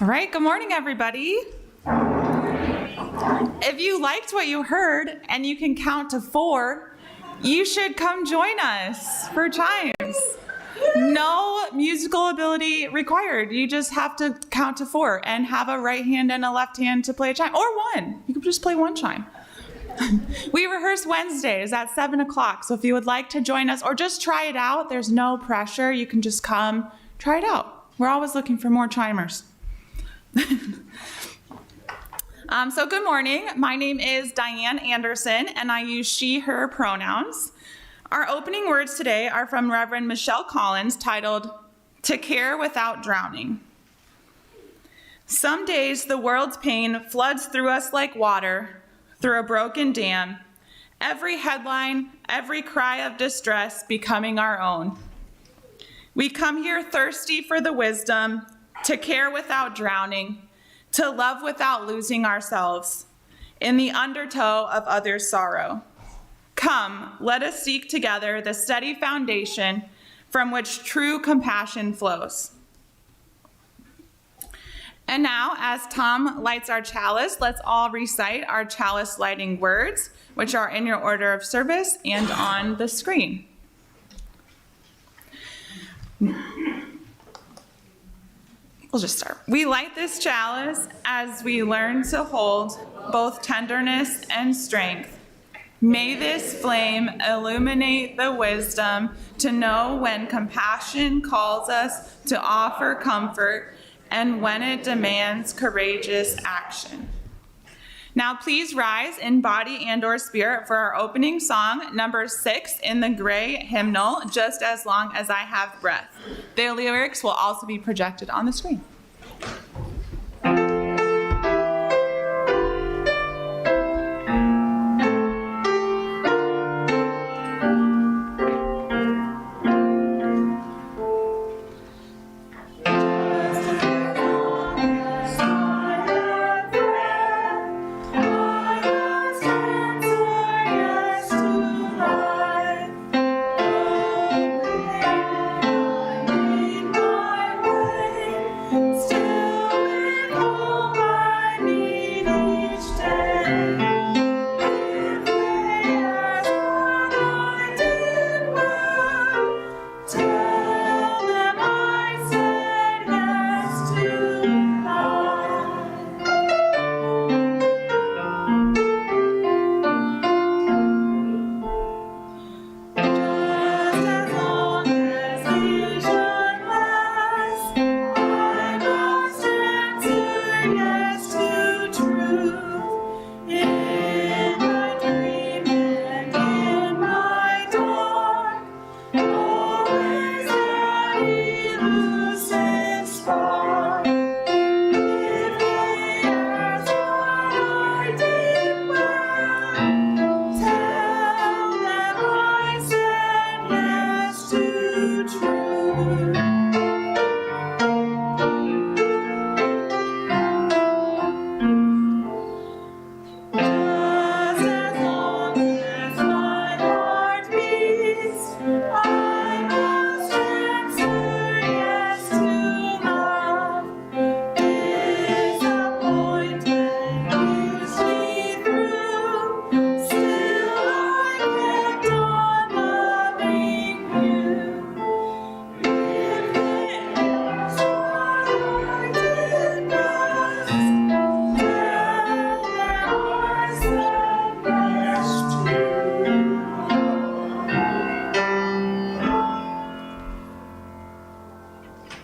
All right, good morning, everybody. If you liked what you heard and you can count to 4, you should come join us for chimes. No musical ability required. You just have to count to 4 and have a right hand and a left hand to play a chime, or one. You can just play one chime. We rehearse Wednesdays at 7 o'clock, so if you would like to join us or just try it out, there's no pressure. You can just come try it out. We're always looking for more chimers. So good morning. My name is Diann Anderson, and I use she, her pronouns. Our opening words today are from Reverend Michelle Collins, titled, "To Care Without Drowning." Some days the world's pain floods through us like water through a broken dam, every headline, every cry of distress becoming our own. We come here thirsty for the wisdom to care without drowning, to love without losing ourselves in the undertow of others' sorrow. Come, let us seek together the steady foundation from which true compassion flows. And now, as Tom lights our chalice, let's all recite our chalice lighting words, which are in your order of service and on the screen. We'll just start. We light this chalice as we learn to hold both tenderness and strength. May this flame illuminate the wisdom to know when compassion calls us to offer comfort and when it demands courageous action. Now please rise in body and or spirit for our opening song, number 6 in the gray hymnal, Just As Long As I Have Breath. The lyrics will also be projected on the screen.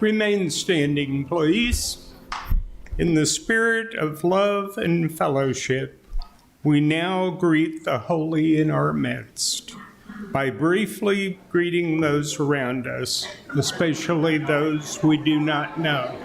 Remain standing, please. In the spirit of love and fellowship, we now greet the holy in our midst by briefly greeting those around us, especially those we do not know.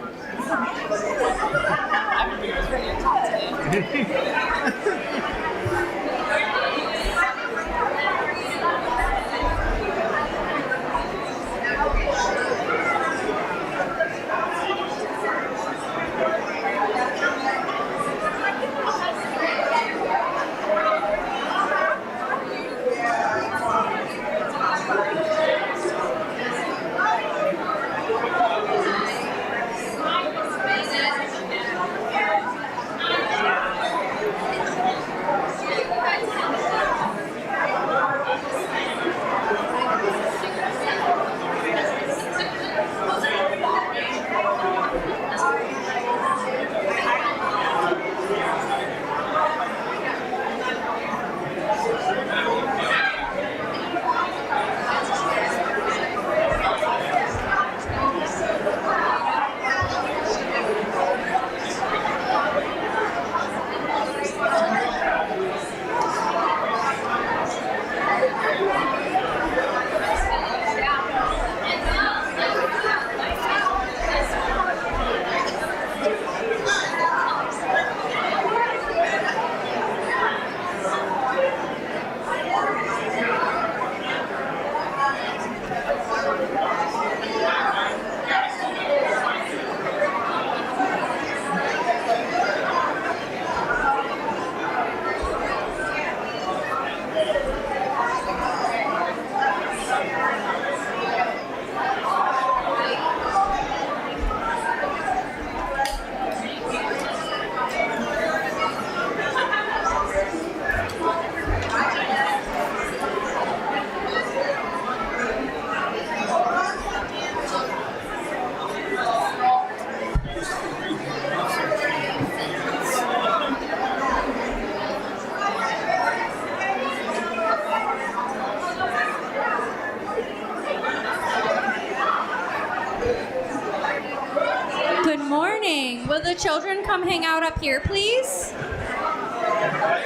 the children come hang out up here, please? That way.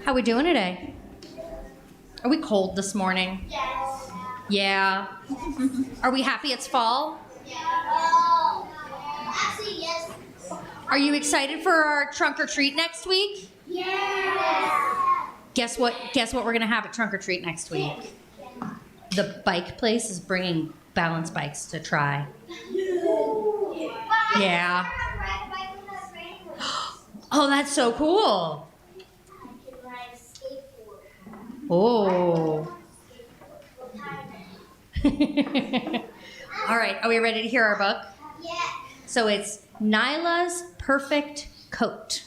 How we doing today? Are we cold this morning? Yes. Yeah. Are we happy it's fall? Actually, yes. Are you excited for our trunk or treat next week? Yes. Guess what we're gonna have at trunk or treat next week? The bike place is bringing balance bikes to try. Yeah. Oh, that's so cool. I can ride a skateboard. Oh. What time? All right, are we ready to hear our book? Yeah. So it's Nyla's Perfect Coat.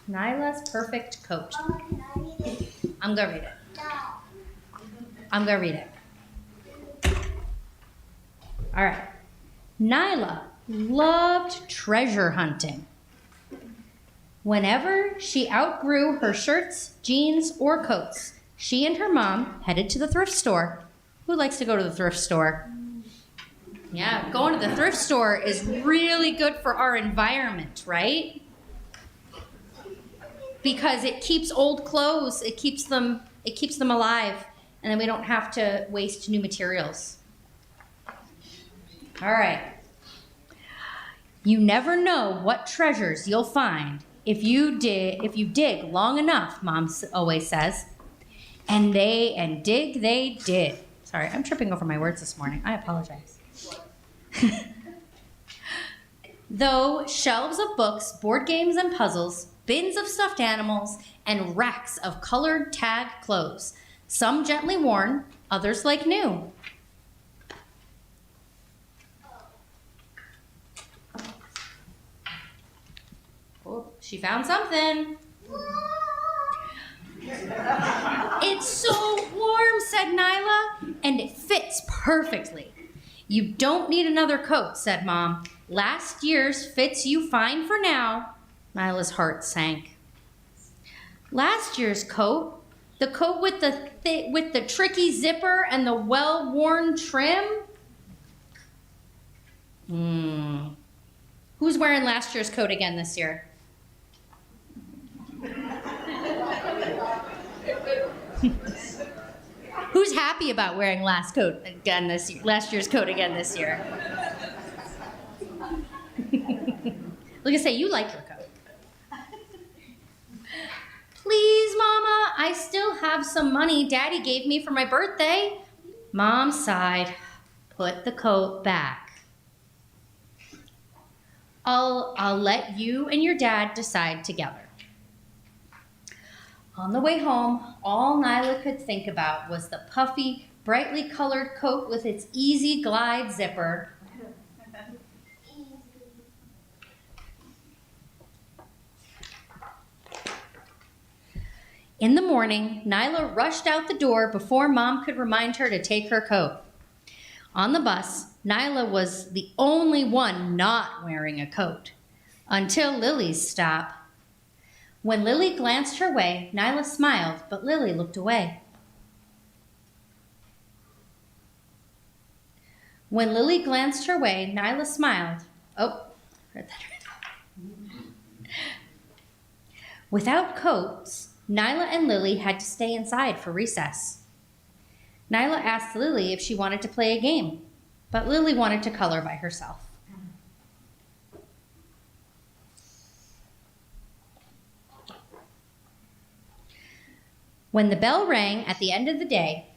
Nyla's Perfect Coat. I'm gonna read it. I'm gonna read it. All right. Nyla loved treasure hunting. Whenever she outgrew her shirts, jeans, or coats, she and her mom headed to the thrift store. Who likes to go to the thrift store? Yeah, going to the thrift store is really good for our environment, right? Because it keeps old clothes, it keeps them alive, and then we don't have to waste new materials. All right. You never know what treasures you'll find if you dig long enough, Mom always says. And dig they did. Sorry, I'm tripping over my words this morning. I apologize. Though shelves of books, board games and puzzles, bins of stuffed animals, and racks of colored tag clothes, some gently worn, others like new. Oh, she found something. It's so warm, said Nyla, and it fits perfectly. You don't need another coat, said Mom. Last year's fits you fine for now. Nyla's heart sank. Last year's coat? The coat with the tricky zipper and the well-worn trim? Who's wearing last year's coat again this year? Who's happy about wearing last year's coat again this year? Look and say, you like your coat. Please, Mama, I still have some money Daddy gave me for my birthday. Mom sighed. Put the coat back. I'll let you and your dad decide together. On the way home, all Nyla could think about was the puffy, brightly colored coat with its easy glide zipper. In the morning, Nyla rushed out the door before Mom could remind her to take her coat. On the bus, Nyla was the only one not wearing a coat, until Lily's stop. When Lily glanced her way, Nyla smiled, but Lily looked away. When Lily glanced her way, Nyla smiled. Oh, read that. Without coats, Nyla and Lily had to stay inside for recess. Nyla asked Lily if she wanted to play a game, but Lily wanted to color by herself. When the bell rang at the end of the day,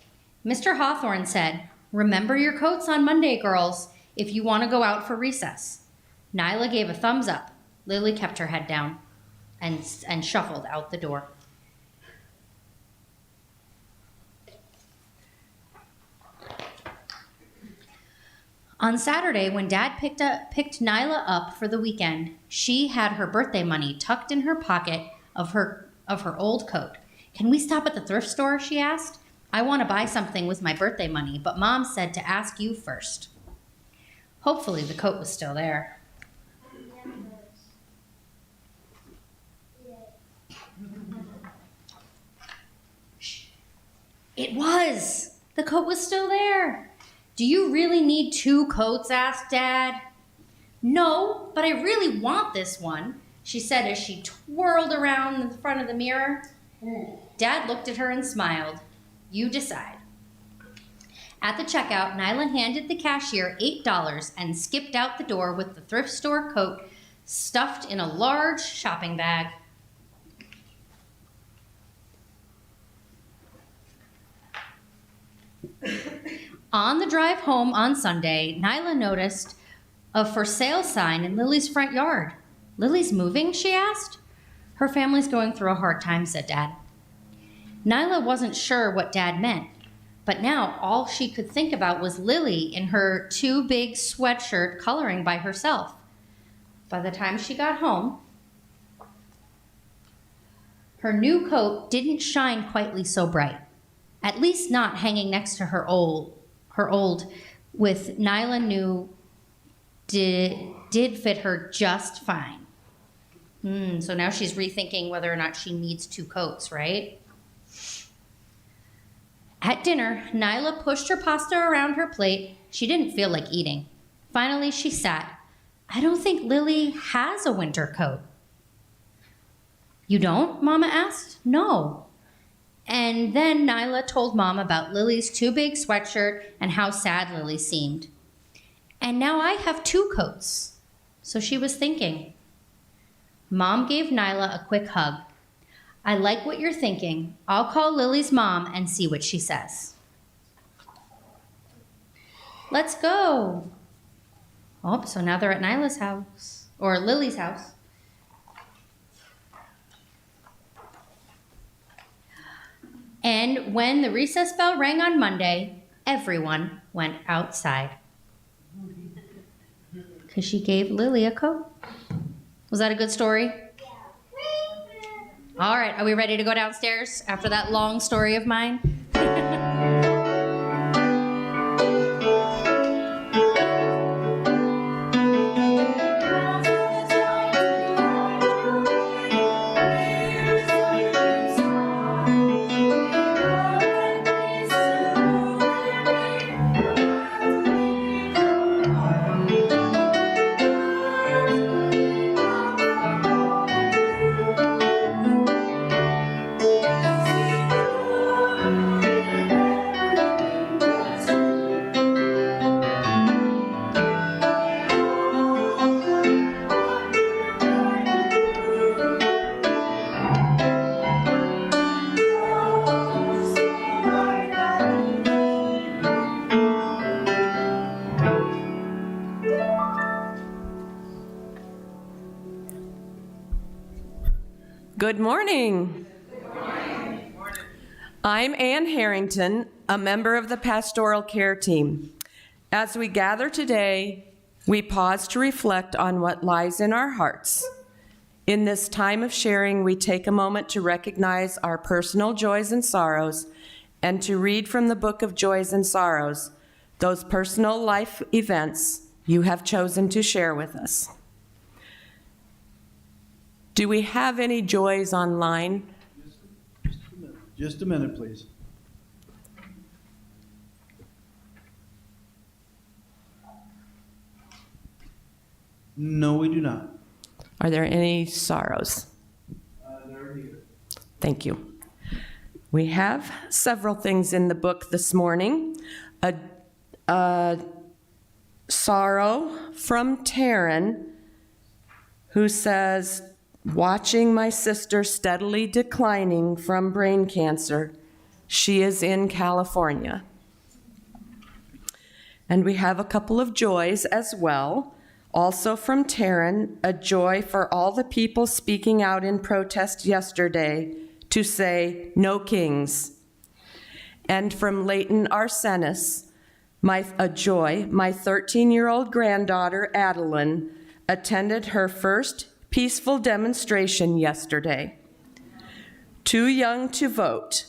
Mr. Hawthorne said, "Remember your coats on Monday, girls, if you want to go out for recess." Nyla gave a thumbs up. Lily kept her head down and shuffled out the door. On Saturday, when Dad picked Nyla up for the weekend, she had her birthday money tucked in her pocket of her old coat. "Can we stop at the thrift store?" she asked. "I want to buy something with my birthday money, but Mom said to ask you first." Hopefully the coat was still there. It was! The coat was still there. "Do you really need 2 coats?" asked Dad. "No, but I really want this one," she said as she twirled around in the front of the mirror. Dad looked at her and smiled. "You decide." At the checkout, Nyla handed the cashier $8 and skipped out the door with the thrift store coat stuffed in a large shopping bag. On the drive home on Sunday, Nyla noticed a for sale sign in Lily's front yard. "Lily's moving?" she asked. "Her family's going through a hard time," said Dad. Nyla wasn't sure what Dad meant, but now all she could think about was Lily in her too big sweatshirt coloring by herself. By the time she got home, her new coat didn't shine quite so bright, at least not hanging next to her old, with Nyla knew did fit her just fine. So now she's rethinking whether or not she needs 2 coats, right? At dinner, Nyla pushed her pasta around her plate. She didn't feel like eating. Finally, she sat. "I don't think Lily has a winter coat." "You don't?" Mama asked. "No." And then Nyla told Mom about Lily's too big sweatshirt and how sad Lily seemed. "And now I have 2 coats." So she was thinking. Mom gave Nyla a quick hug. "I like what you're thinking. I'll call Lily's mom and see what she says." "Let's go." Oh, so now they're at Nyla's house, or Lily's house. And when the recess bell rang on Monday, everyone went outside. Because she gave Lily a coat. Was that a good story? All right, are we ready to go downstairs after that long story of mine? Good morning. I'm Ann Harrington, a member of the Pastoral Care Team. As we gather today, we pause to reflect on what lies in our hearts. In this time of sharing, we take a moment to recognize our personal joys and sorrows and to read from the book of joys and sorrows, those personal life events you have chosen to share with us. Do we have any joys online? Just a minute, please. No, we do not. Are there any sorrows? They're here. Thank you. We have several things in the book this morning. A sorrow from Taryn, who says, "Watching my sister steadily declining from brain cancer. She is in California." And we have a couple of joys as well. Also from Taryn, a joy for all the people speaking out in protest yesterday to say, "No kings." And from Leighton Arsenis, A joy, my 13-year-old granddaughter, Adeline, attended her first peaceful demonstration yesterday. Too young to vote,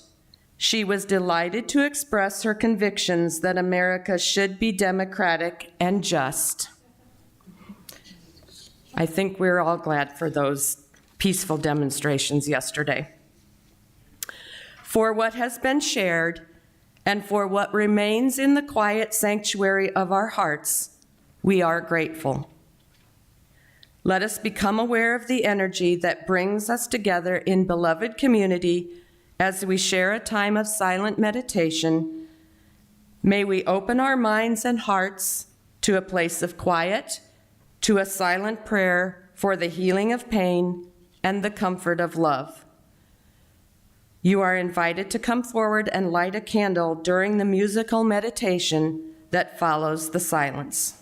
she was delighted to express her convictions that America should be democratic and just. I think we're all glad for those peaceful demonstrations yesterday. For what has been shared and for what remains in the quiet sanctuary of our hearts, we are grateful. Let us become aware of the energy that brings us together in beloved community as we share a time of silent meditation. May we open our minds and hearts to a place of quiet, to a silent prayer for the healing of pain and the comfort of love. You are invited to come forward and light a candle during the musical meditation that follows the silence.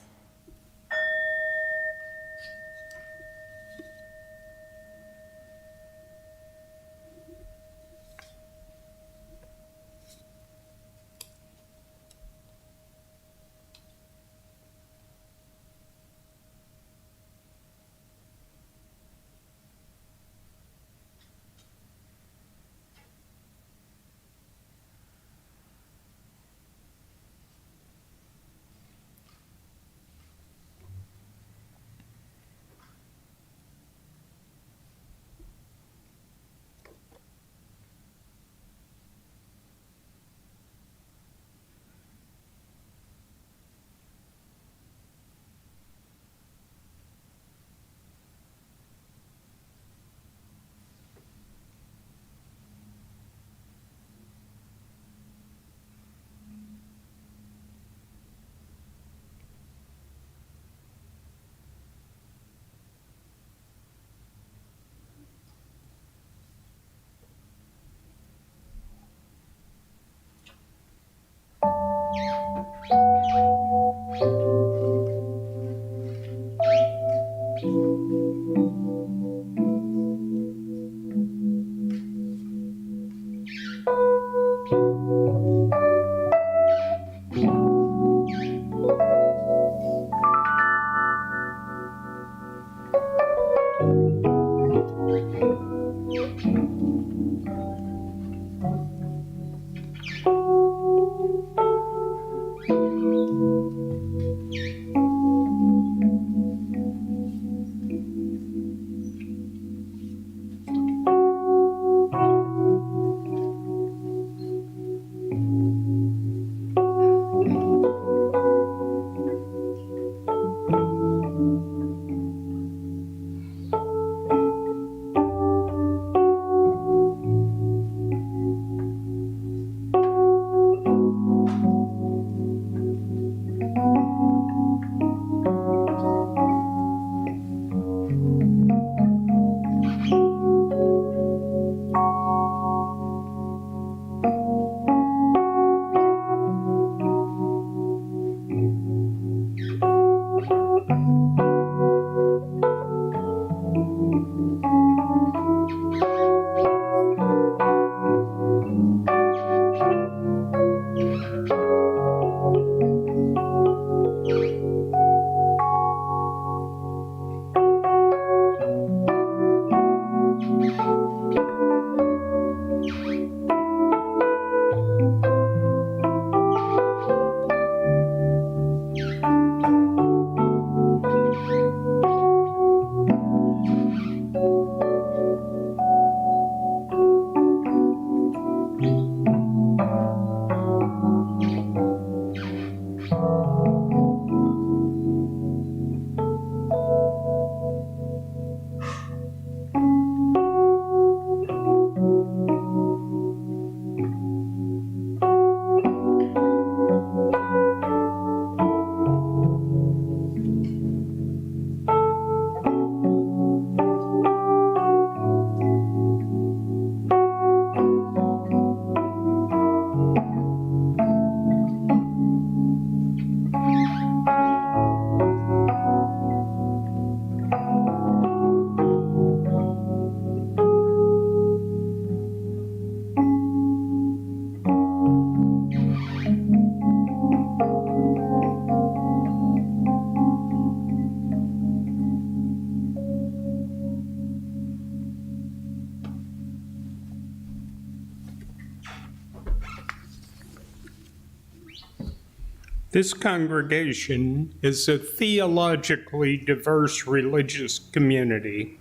This congregation is a theologically diverse religious community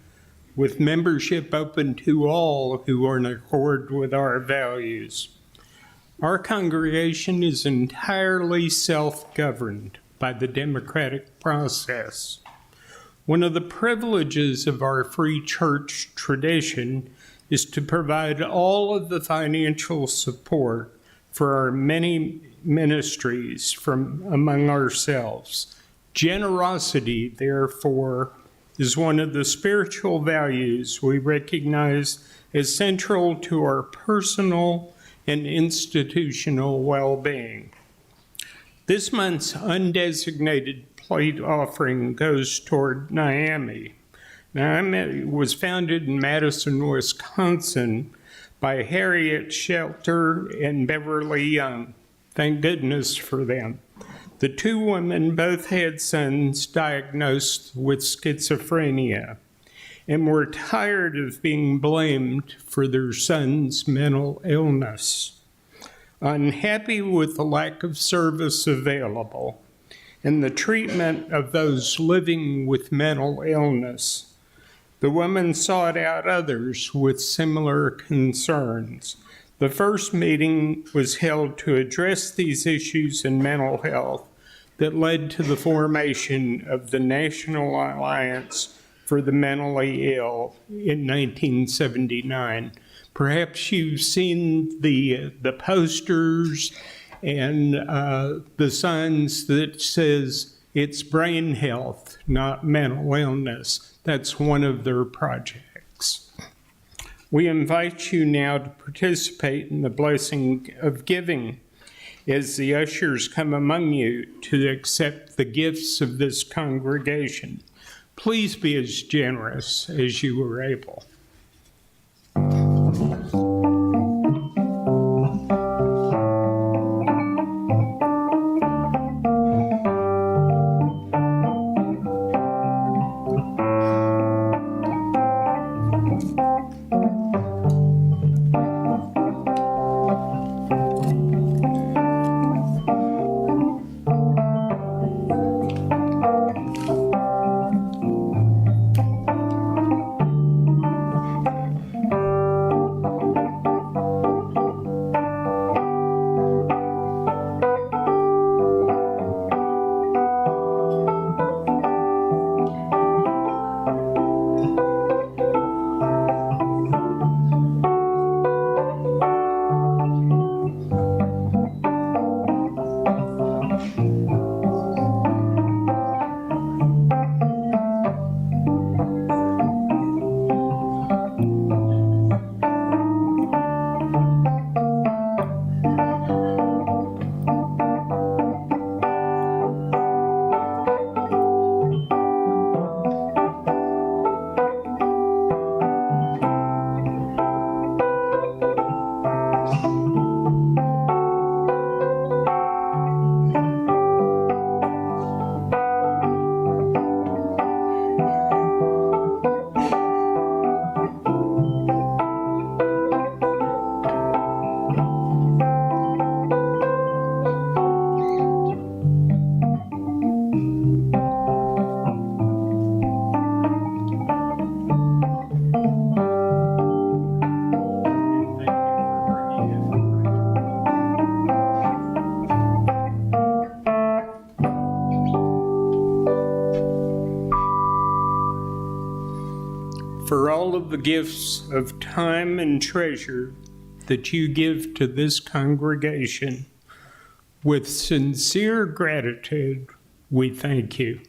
with membership open to all who are in accord with our values. Our congregation is entirely self-governed by the democratic process. One of the privileges of our free church tradition is to provide all of the financial support for our many ministries from among ourselves. Generosity, therefore, is one of the spiritual values we recognize as central to our personal and institutional well-being. This month's undesignated plate offering goes toward NIAMI. NIAMI was founded in Madison, Wisconsin by Harriet Shelter and Beverly Young. Thank goodness for them. The two women both had sons diagnosed with schizophrenia and were tired of being blamed for their son's mental illness. Unhappy with the lack of service available and the treatment of those living with mental illness, the women sought out others with similar concerns. The first meeting was held to address these issues in mental health that led to the formation of the National Alliance for the Mentally Ill in 1979. Perhaps you've seen the posters and the signs that says it's brain health, not mental illness. That's one of their projects. We invite you now to participate in the blessing of giving as the ushers come among you to accept the gifts of this congregation. Please be as generous as you are able. For all of the gifts of time and treasure that you give to this congregation, with sincere gratitude, we thank you.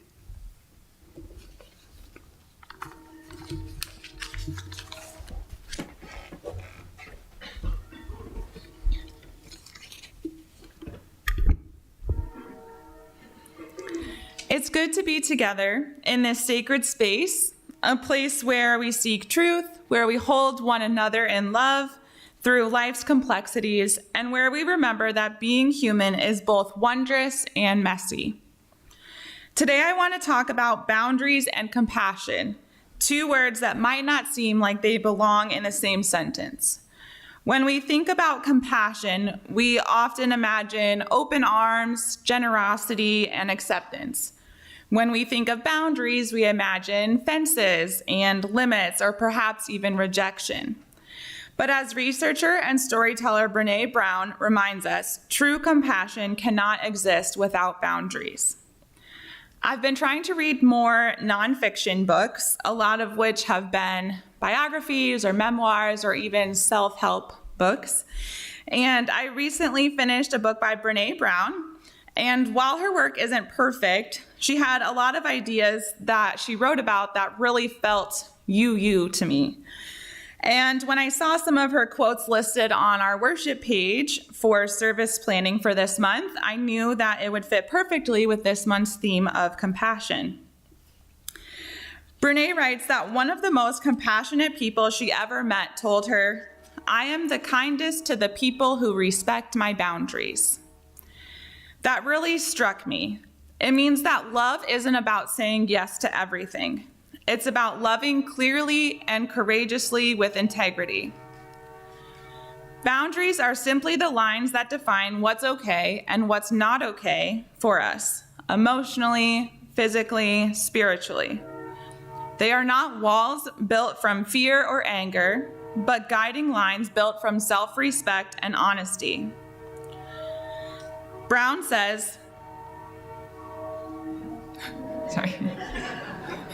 It's good to be together in this sacred space, a place where we seek truth, where we hold one another in love through life's complexities, and where we remember that being human is both wondrous and messy. Today, I want to talk about boundaries and compassion, two words that might not seem like they belong in the same sentence. When we think about compassion, we often imagine open arms, generosity, and acceptance. When we think of boundaries, we imagine fences and limits, or perhaps even rejection. But as researcher and storyteller Brené Brown reminds us, true compassion cannot exist without boundaries. I've been trying to read more nonfiction books, a lot of which have been biographies or memoirs or even self-help books. And I recently finished a book by Brené Brown. And while her work isn't perfect, she had a lot of ideas that she wrote about that really felt you to me. And when I saw some of her quotes listed on our worship page for service planning for this month, I knew that it would fit perfectly with this month's theme of compassion. Brené writes that one of the most compassionate people she ever met told her, "I am the kindest to the people who respect my boundaries." That really struck me. It means that love isn't about saying yes to everything. It's about loving clearly and courageously with integrity. Boundaries are simply the lines that define what's okay and what's not okay for us, emotionally, physically, spiritually. They are not walls built from fear or anger, but guiding lines built from self-respect and honesty. Brown says, sorry.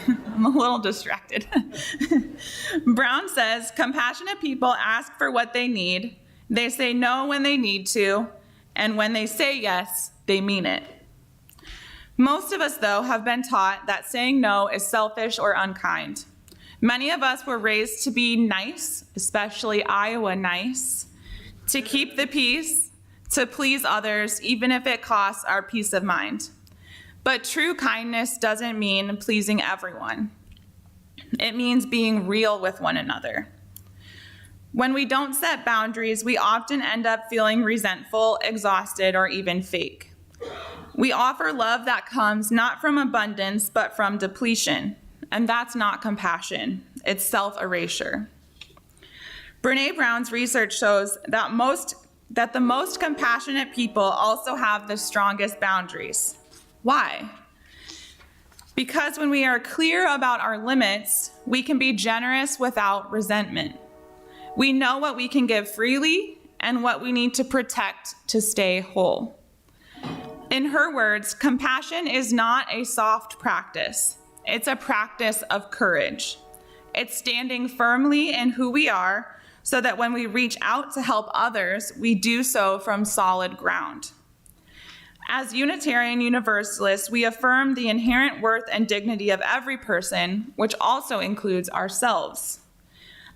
I'm a little distracted. Brown says, compassionate people ask for what they need. They say no when they need to. And when they say yes, they mean it. Most of us, though, have been taught that saying no is selfish or unkind. Many of us were raised to be nice, especially Iowa nice, to keep the peace, to please others, even if it costs our peace of mind. But true kindness doesn't mean pleasing everyone. It means being real with one another. When we don't set boundaries, we often end up feeling resentful, exhausted, or even fake. We offer love that comes not from abundance, but from depletion. And that's not compassion. It's self-erasure. Brené Brown's research shows that the most compassionate people also have the strongest boundaries. Why? Because when we are clear about our limits, we can be generous without resentment. We know what we can give freely and what we need to protect to stay whole. In her words, compassion is not a soft practice. It's a practice of courage. It's standing firmly in who we are so that when we reach out to help others, we do so from solid ground. As Unitarian Universalists, we affirm the inherent worth and dignity of every person, which also includes ourselves.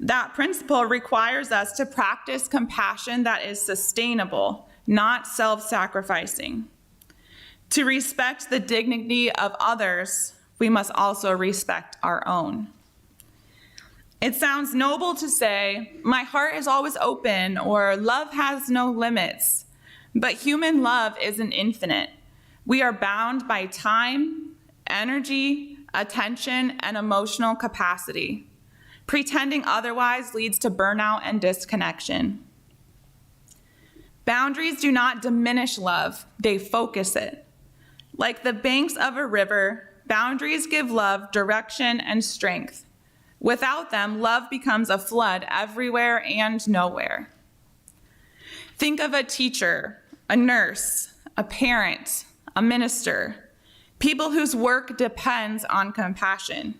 That principle requires us to practice compassion that is sustainable, not self-sacrificing. To respect the dignity of others, we must also respect our own. It sounds noble to say, "My heart is always open," or "love has no limits." But human love isn't infinite. We are bound by time, energy, attention, and emotional capacity. Pretending otherwise leads to burnout and disconnection. Boundaries do not diminish love, they focus it. Like the banks of a river, boundaries give love direction and strength. Without them, love becomes a flood everywhere and nowhere. Think of a teacher, a nurse, a parent, a minister, people whose work depends on compassion.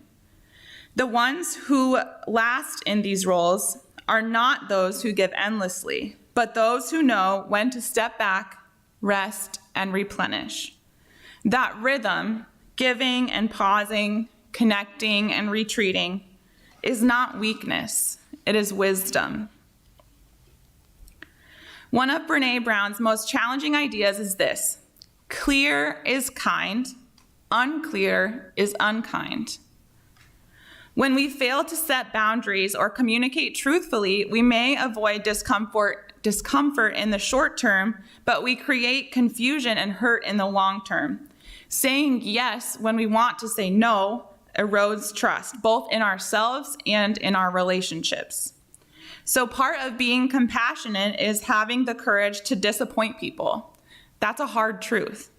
The ones who last in these roles are not those who give endlessly, but those who know when to step back, rest, and replenish. That rhythm, giving and pausing, connecting and retreating, is not weakness, it is wisdom. One of Brené Brown's most challenging ideas is this: clear is kind, unclear is unkind. When we fail to set boundaries or communicate truthfully, we may avoid discomfort in the short term, but we create confusion and hurt in the long term. Saying yes when we want to say no erodes trust, both in ourselves and in our relationships. So part of being compassionate is having the courage to disappoint people. That's a hard truth.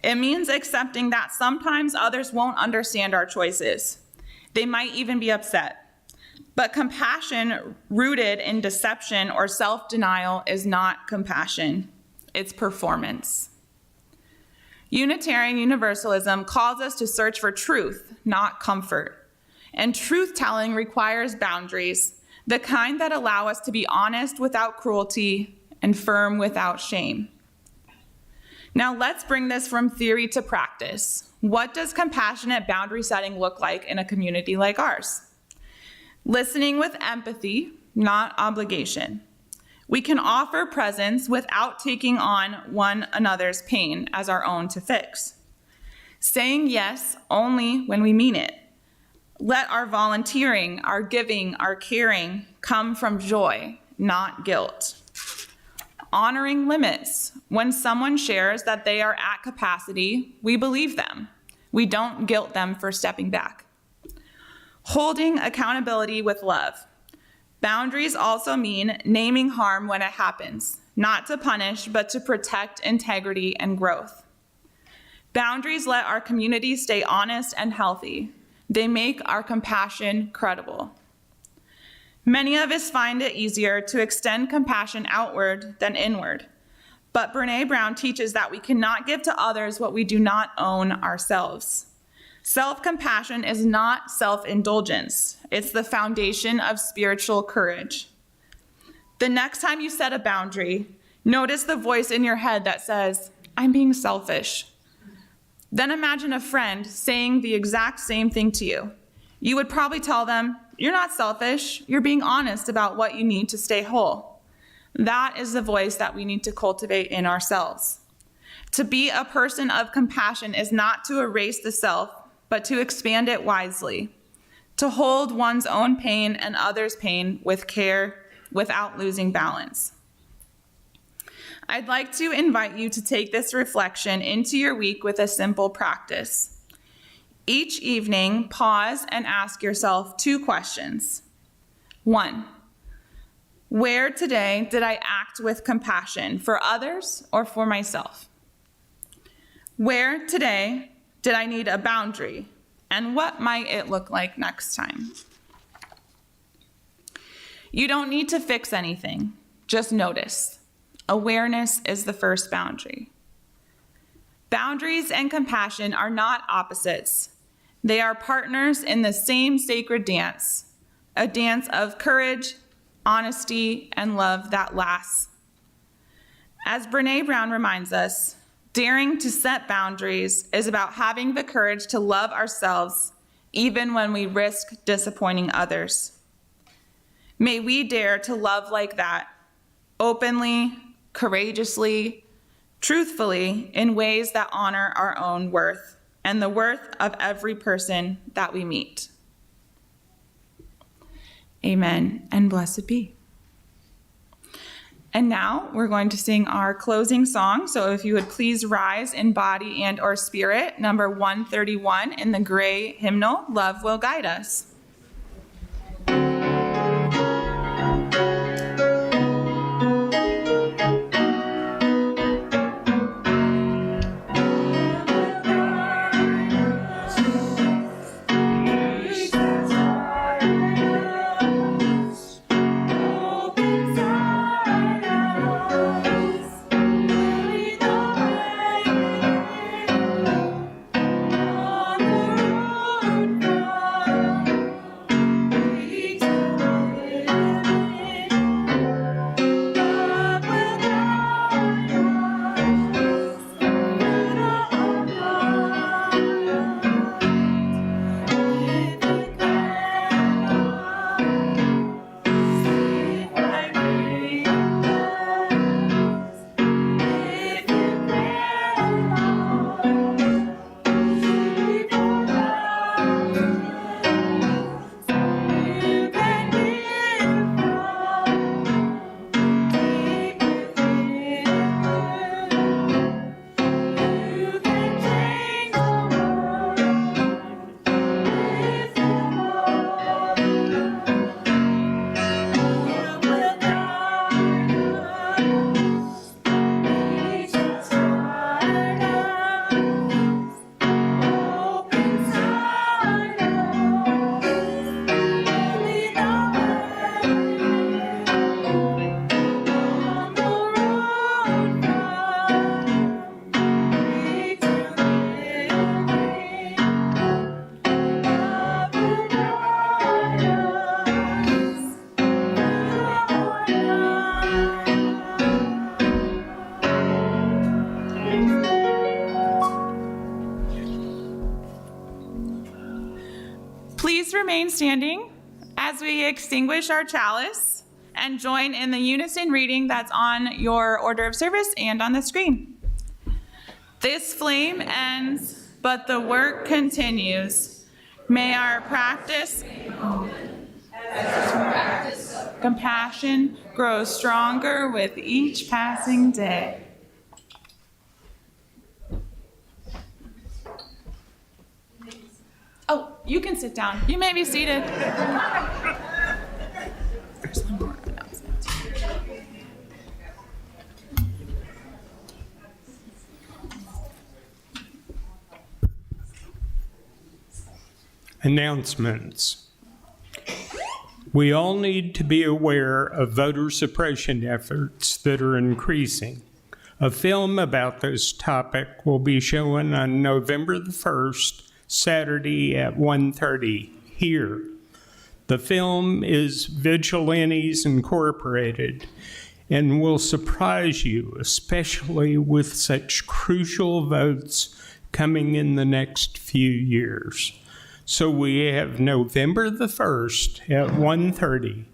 It means accepting that sometimes others won't understand our choices. They might even be upset. But compassion rooted in deception or self-denial is not compassion. It's performance. Unitarian Universalism calls us to search for truth, not comfort. And truth-telling requires boundaries, the kind that allow us to be honest without cruelty and firm without shame. Now let's bring this from theory to practice. What does compassionate boundary setting look like in a community like ours? Listening with empathy, not obligation. We can offer presence without taking on one another's pain as our own to fix. Saying yes only when we mean it. Let our volunteering, our giving, our caring come from joy, not guilt. Honoring limits. When someone shares that they are at capacity, we believe them. We don't guilt them for stepping back. Holding accountability with love. Boundaries also mean naming harm when it happens, not to punish, but to protect integrity and growth. Boundaries let our community stay honest and healthy. They make our compassion credible. Many of us find it easier to extend compassion outward than inward. But Brené Brown teaches that we cannot give to others what we do not own ourselves. Self-compassion is not self-indulgence. It's the foundation of spiritual courage. The next time you set a boundary, notice the voice in your head that says, "I'm being selfish." Then imagine a friend saying the exact same thing to you. You would probably tell them, "You're not selfish. You're being honest about what you need to stay whole." That is the voice that we need to cultivate in ourselves. To be a person of compassion is not to erase the self, but to expand it wisely. To hold one's own pain and others' pain with care without losing balance. I'd like to invite you to take this reflection into your week with a simple practice. Each evening, pause and ask yourself 2 questions. 1, where today did I act with compassion, for others or for myself? Where today did I need a boundary, and what might it look like next time? You don't need to fix anything, just notice. Awareness is the first boundary. Boundaries and compassion are not opposites. They are partners in the same sacred dance, a dance of courage, honesty, and love that lasts. As Brené Brown reminds us, daring to set boundaries is about having the courage to love ourselves even when we risk disappointing others. May we dare to love like that, openly, courageously, truthfully, in ways that honor our own worth and the worth of every person that we meet. Amen, and blessed be. And now we're going to sing our closing song. So if you would please rise in body and or spirit, number 131 in the gray hymnal, Love Will Guide Us. remain standing as we extinguish our chalice and join in the unison reading that's on your order of service and on the screen. This flame ends, but the work continues. May our practice compassion grow stronger with each passing day. Oh, you can sit down. You may be seated. There's one more announcement. Announcements. We all need to be aware of voter suppression efforts that are increasing. A film about this topic will be shown on November the 1st, Saturday at 1:30 here. The film is Vigilantes Incorporated and will surprise you, especially with such crucial votes coming in the next few years. So we have November the 1st at 1:30.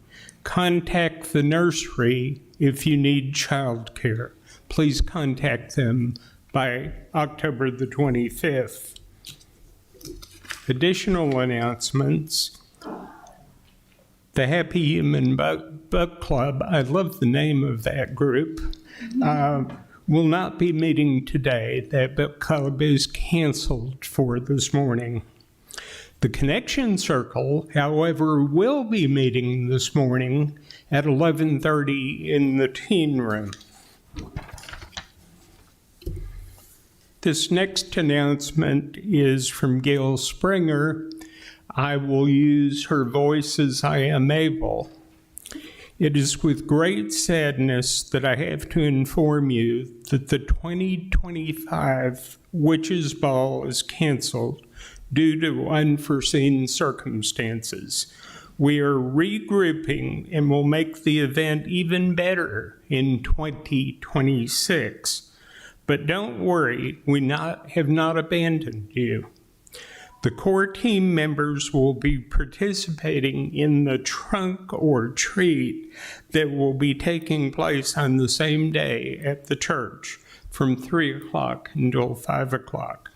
Contact the nursery if you need childcare. Please contact them by October the 25th. Additional announcements. The Happy Human Book Club, I love the name of that group, will not be meeting today. That book club is canceled for this morning. The Connection Circle, however, will be meeting this morning at 11:30 in the teen room. This next announcement is from Gail Springer. I will use her voice as I am able. It is with great sadness that I have to inform you that the 2025 Witches Ball is canceled due to unforeseen circumstances. We are regrouping and will make the event even better in 2026. But don't worry, we have not abandoned you. The core team members will be participating in the trunk or treat that will be taking place on the same day at the church from 3 o'clock until 5 o'clock.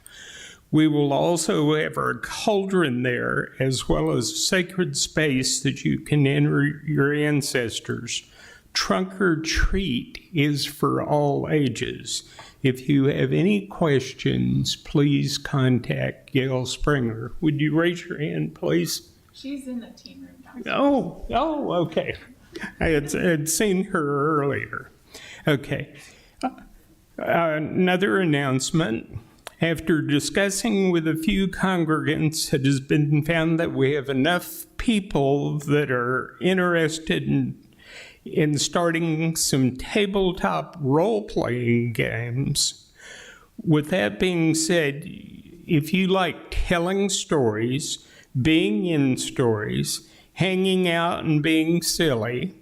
We will also have our cauldron there, as well as a sacred space that you can enter your ancestors. Trunk or treat is for all ages. If you have any questions, please contact Gail Springer. Would you raise your hand, please? She's in the teen room downstairs. Oh, okay. I had seen her earlier. Okay. Another announcement. After discussing with a few congregants, it has been found that we have enough people that are interested in starting some tabletop role-playing games. With that being said, if you like telling stories, being in stories, hanging out and being silly,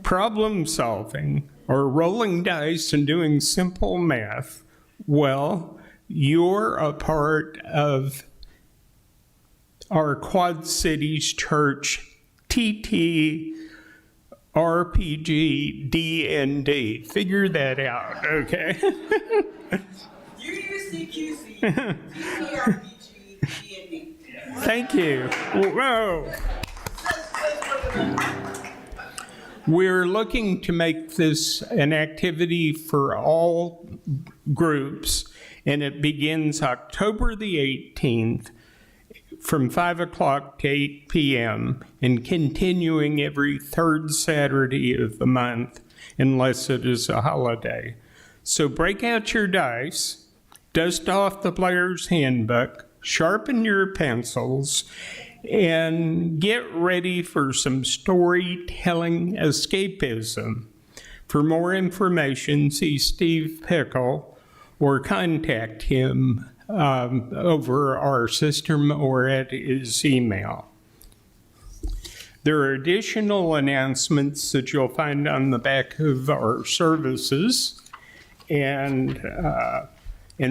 problem solving, or rolling dice and doing simple math, well, you're a part of our Quad Cities Church TT RPG D&D. Figure that out, okay? UUCQC TTRPG D&D. Thank you. Whoa. We're looking to make this an activity for all groups, and it begins October the 18th from 5 o'clock to 8 p.m. and continuing every third Saturday of the month unless it is a holiday. So break out your dice, dust off the player's handbook, sharpen your pencils, and get ready for some storytelling escapism. For more information, see Steve Pickle or contact him over our system or at his email. There are additional announcements that you'll find on the back of our services, and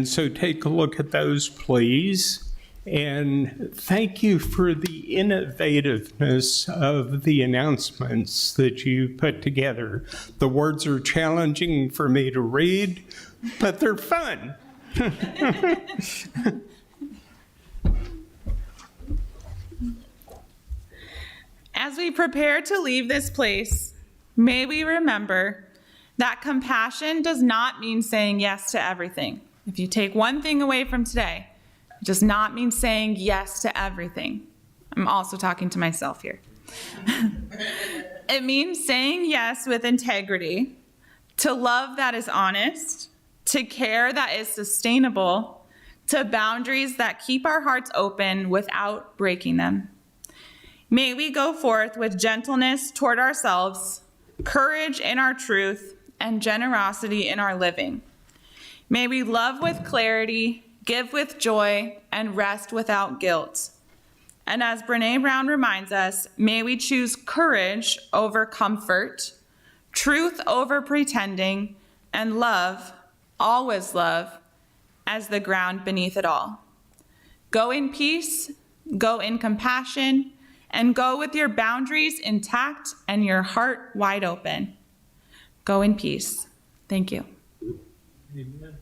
so take a look at those, please. And thank you for the innovativeness of the announcements that you put together. The words are challenging for me to read, but they're fun. As we prepare to leave this place, may we remember that compassion does not mean saying yes to everything. If you take one thing away from today, it does not mean saying yes to everything. I'm also talking to myself here. It means saying yes with integrity, to love that is honest, to care that is sustainable, to boundaries that keep our hearts open without breaking them. May we go forth with gentleness toward ourselves, courage in our truth, and generosity in our living. May we love with clarity, give with joy, and rest without guilt. And as Brene Brown reminds us, may we choose courage over comfort, truth over pretending, and love, always love, as the ground beneath it all. Go in peace, go in compassion, and go with your boundaries intact and your heart wide open. Go in peace. Thank you. Amen.